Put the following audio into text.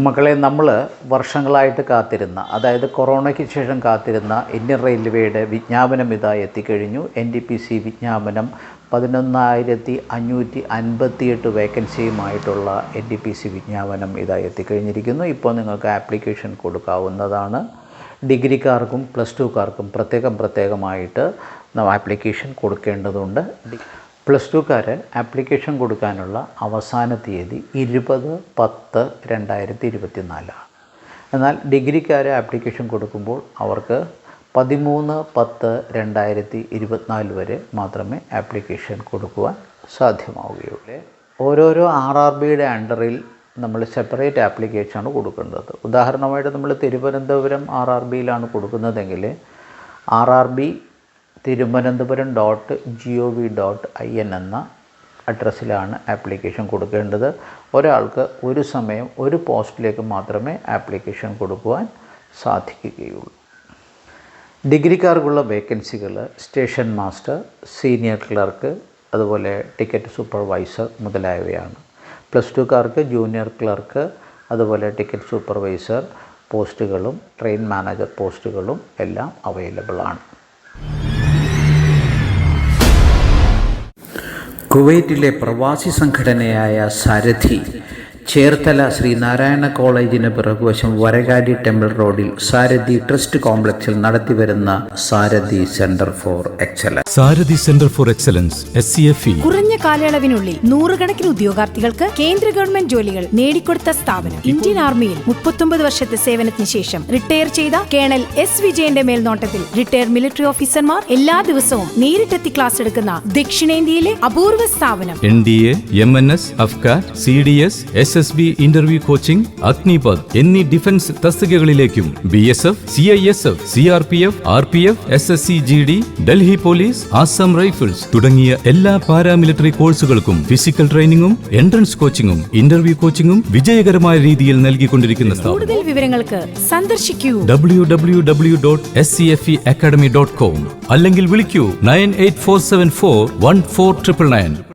മക്കളെ, നമ്മൾ വർഷങ്ങളായിട്ട് കാത്തിരുന്ന, അതായത് കൊറോണയ്ക്ക് ശേഷം കാത്തിരുന്ന ഇന്ത്യൻ റെയിൽവേയുടെ വിജ്ഞാപനം ഇതാ എത്തിക്കഴിഞ്ഞു. NTPC വിജ്ഞാപനം 11,558 വേക്കൻസിയുമായിട്ടുള്ള NTPC വിജ്ഞാപനം ഇതാ എത്തിക്കഴിഞ്ഞിരിക്കുന്നു. ഇപ്പോൾ നിങ്ങൾക്ക് ആപ്ലിക്കേഷൻ കൊടുക്കാവുന്നതാണ്. ഡിഗ്രിക്കാർക്കും പ്ലസ് ടുക്കാർക്കും പ്രത്യേകമായിട്ട് ആപ്ലിക്കേഷൻ കൊടുക്കേണ്ടതുണ്ട്. പ്ലസ് ടുക്കാർ ആപ്ലിക്കേഷൻ കൊടുക്കാനുള്ള അവസാന തീയതി 20/10/2024. എന്നാൽ ഡിഗ്രിക്കാർ ആപ്ലിക്കേഷൻ കൊടുക്കുമ്പോൾ അവർക്ക് 13/10/2024 വരെ മാത്രമേ ആപ്ലിക്കേഷൻ കൊടുക്കുവാൻ സാധ്യമാവുകയുള്ളൂ. ഓരോരോ RRBയുടെ അണ്ടറിൽ നമ്മൾ സെപ്പറേറ്റ് ആപ്ലിക്കേഷനാണ് കൊടുക്കേണ്ടത്. ഉദാഹരണമായിട്ട് നമ്മൾ തിരുവനന്തപുരം RRBയിലാണ് കൊടുക്കുന്നതെങ്കിൽ rrbtiruvananthapuram.gov.in എന്ന അഡ്രസ്സിലാണ് ആപ്ലിക്കേഷൻ കൊടുക്കേണ്ടത്. ഒരാൾക്ക് ഒരു സമയം ഒരു പോസ്റ്റിലേക്ക് മാത്രമേ ആപ്ലിക്കേഷൻ കൊടുക്കുവാൻ സാധിക്കുകയുള്ളൂ. ഡിഗ്രിക്കാർക്കുള്ള വേക്കൻസികൾ സ്റ്റേഷൻ മാസ്റ്റർ, സീനിയർ ക്ലർക്ക്, അതുപോലെ ടിക്കറ്റ് സൂപ്പർവൈസർ മുതലായവയാണ്. പ്ലസ് ടുക്കാർക്ക് ജൂനിയർ ക്ലർക്ക്, അതുപോലെ ടിക്കറ്റ് സൂപ്പർവൈസർ പോസ്റ്റുകളും ട്രെയിൻ മാനേജർ പോസ്റ്റുകളും എല്ലാം അവൈലബിളാണ്. കുവൈറ്റിലെ പ്രവാസി സംഘടനയായ സാരഥി ചേർത്തല ശ്രീനാരായണ കോളേജിന് പിറകുവശം വരകാടി ടെമ്പിൾ റോഡിൽ സാരഥി ട്രസ്റ്റ് കോംപ്ലക്സിൽ നടത്തിവരുന്ന Sarathi centre for excellence. Sarathi centre for excellence SCFE കുറഞ്ഞ കാലയളവിനുള്ളിൽ നൂറുകണക്കിന് ഉദ്യോഗാർത്ഥികൾക്ക് കേന്ദ്ര ഗവൺമെന്റ് ജോലികൾ നേടിക്കൊടുത്ത സ്ഥാപനം. ഇന്ത്യൻ ആർമിയിൽ 39 വർഷത്തെ സേവനത്തിന് ശേഷം റിട്ടയർ ചെയ്ത കേണൽ S. വിജയന്റെ മേൽനോട്ടത്തിൽ റിട്ടയർഡ് മിലിറ്ററി ഓഫീസർമാർ എല്ലാ ദിവസവും നേരിട്ടെത്തി ക്ലാസ് എടുക്കുന്ന ദക്ഷിണേന്ത്യയിലെ അപൂർവ സ്ഥാപനം. NDA, MNS, Afghan, CDS, SSB interview coaching, Agnipath എന്നീ ഡിഫൻസ് തസ്തികകളിലേക്കും BSF, CISF, CRPF, RPF, SSC GD, Delhi police, Assam rifles തുടങ്ങിയ എല്ലാ പാരാമിലിറ്ററി കോഴ്സുകൾക്കും ഫിസിക്കൽ ട്രെയിനിങ്ങും എൻട്രൻസ് കോച്ചിങ്ങും ഇന്റർവ്യൂ കോച്ചിങ്ങും വിജയകരമായ രീതിയിൽ നൽകിക്കൊണ്ടിരിക്കുന്ന സ്ഥാപനം. കൂടുതൽ വിവരങ്ങൾക്ക് സന്ദർശിക്കൂ www.scfeacademy.com അല്ലെങ്കിൽ വിളിക്കൂ 9847414999.